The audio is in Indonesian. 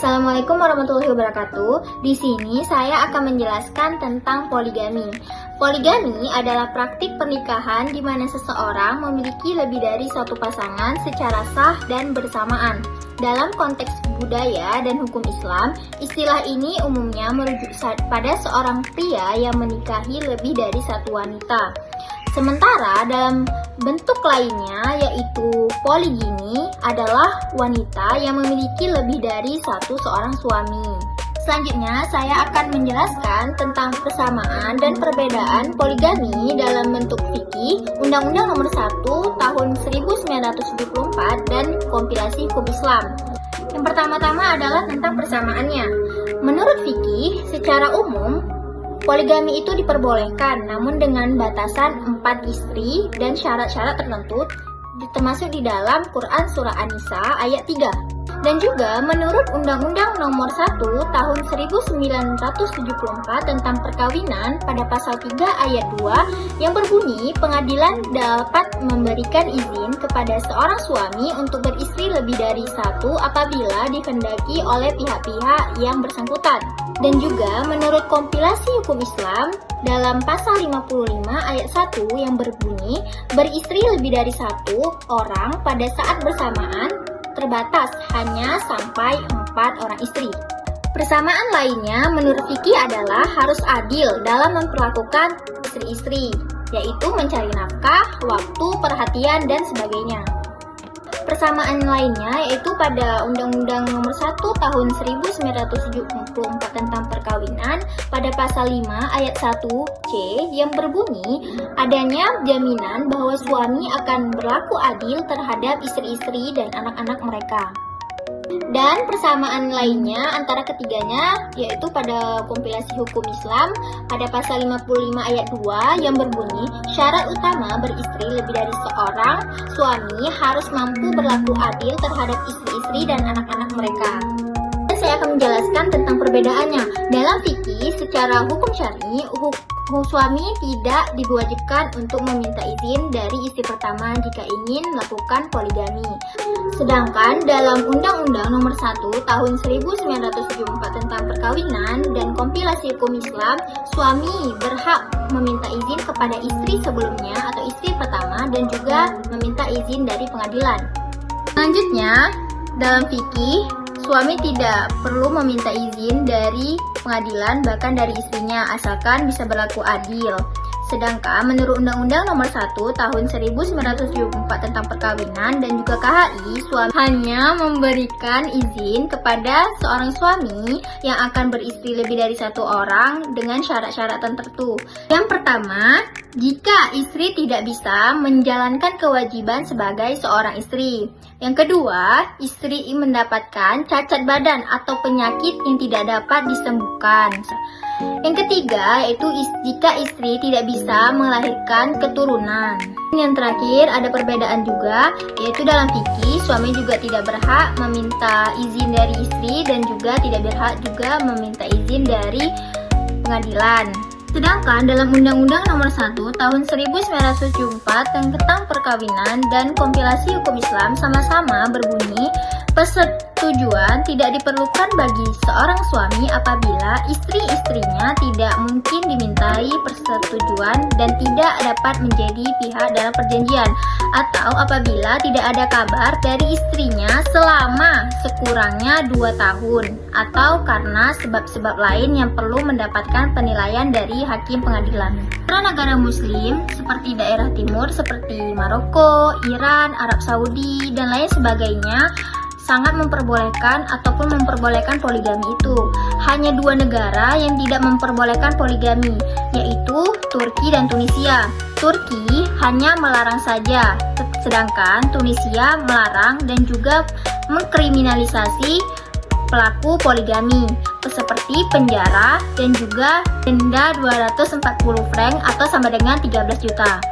Assalamualaikum warahmatullahi wabarakatuh. Di sini saya akan menjelaskan tentang poligami. Poligami adalah praktik pernikahan di mana seseorang memiliki lebih dari satu pasangan secara sah dan bersamaan. Dalam konteks budaya dan hukum Islam, istilah ini umumnya merujuk pada seorang pria yang menikahi lebih dari satu wanita. Sementara dalam bentuk lainnya yaitu poligami adalah wanita yang memiliki lebih dari seorang suami. Selanjutnya saya akan menjelaskan tentang persamaan dan perbedaan poligami dalam bentuk fikih Undang-Undang Nomor 1 Tahun 1974 dan kompilasi hukum Islam. Yang pertama-tama adalah tentang persamaannya. Menurut fikih, secara umum poligami itu diperbolehkan, namun dengan batasan 4 istri dan syarat-syarat tertentu, termasuk di dalam Quran Surah An-Nisa ayat 3. Dan juga menurut Undang-Undang Nomor 1 Tahun 1974 tentang perkawinan pada pasal 3 ayat 2 yang berbunyi pengadilan dapat memberikan izin kepada seorang suami untuk beristri lebih dari satu apabila dikehendaki oleh pihak-pihak yang bersangkutan. Dan juga menurut kompilasi hukum Islam dalam pasal 55 ayat 1 yang berbunyi beristri lebih dari satu orang pada saat bersamaan terbatas hanya sampai 4 orang istri. Persamaan lainnya menurut fikih adalah harus adil dalam memperlakukan istri-istri, yaitu mencari nafkah, waktu, perhatian, dan sebagainya. Persamaan lainnya yaitu pada Undang-Undang Nomor 1 Tahun 1974 tentang perkawinan pada pasal 5 ayat 1C yang berbunyi adanya jaminan bahwa suami akan berlaku adil terhadap istri-istri dan anak-anak mereka. Dan persamaan lainnya antara ketiganya yaitu pada kompilasi hukum Islam pada pasal 55 ayat 2 yang berbunyi syarat utama beristri lebih dari seorang suami harus mampu berlaku adil terhadap istri-istri dan anak-anak mereka. Dan saya akan menjelaskan tentang perbedaannya. Dalam fikih secara hukum syar'i, suami tidak diwajibkan untuk meminta izin dari istri pertama jika ingin melakukan poligami. Sedangkan dalam Undang-Undang Nomor 1 Tahun 1974 tentang perkawinan dan kompilasi hukum Islam, suami berhak meminta izin kepada istri sebelumnya atau istri pertama dan juga meminta izin dari pengadilan. Selanjutnya, dalam fikih, suami tidak perlu meminta izin dari pengadilan bahkan dari istrinya asalkan bisa berlaku adil. Sedangkan menurut Undang-Undang Nomor 1 Tahun 1974 tentang perkawinan dan juga KHI, suami hanya memberikan izin kepada seorang suami yang akan beristri lebih dari satu orang dengan syarat-syarat tertentu. Yang pertama, jika istri tidak bisa menjalankan kewajiban sebagai seorang istri. Yang kedua, istri mendapatkan cacat badan atau penyakit yang tidak dapat disembuhkan. Yang ketiga, yaitu jika istri tidak bisa melahirkan keturunan. Yang terakhir, ada perbedaan juga, yaitu dalam fikih, suami juga tidak berhak meminta izin dari istri dan juga tidak berhak juga meminta izin dari pengadilan. Sedangkan dalam Undang-Undang Nomor 1 Tahun 1974 tentang perkawinan dan kompilasi hukum Islam sama-sama berbunyi persetujuan tidak diperlukan bagi seorang suami apabila istri-istrinya tidak mungkin dimintai persetujuan dan tidak dapat menjadi pihak dalam perjanjian, atau apabila tidak ada kabar dari istrinya selama sekurangnya 2 tahun, atau karena sebab-sebab lain yang perlu mendapatkan penilaian dari hakim pengadilan. Negara muslim seperti daerah timur seperti Maroko, Iran, Arab Saudi, dan lain sebagainya sangat memperbolehkan ataupun memperbolehkan poligami itu. Hanya 2 negara yang tidak memperbolehkan poligami, yaitu Turki dan Tunisia. Turki hanya melarang saja, sedangkan Tunisia melarang dan juga mengkriminalisasi pelaku poligami, seperti penjara dan juga denda 240 franc atau sama dengan 13 juta.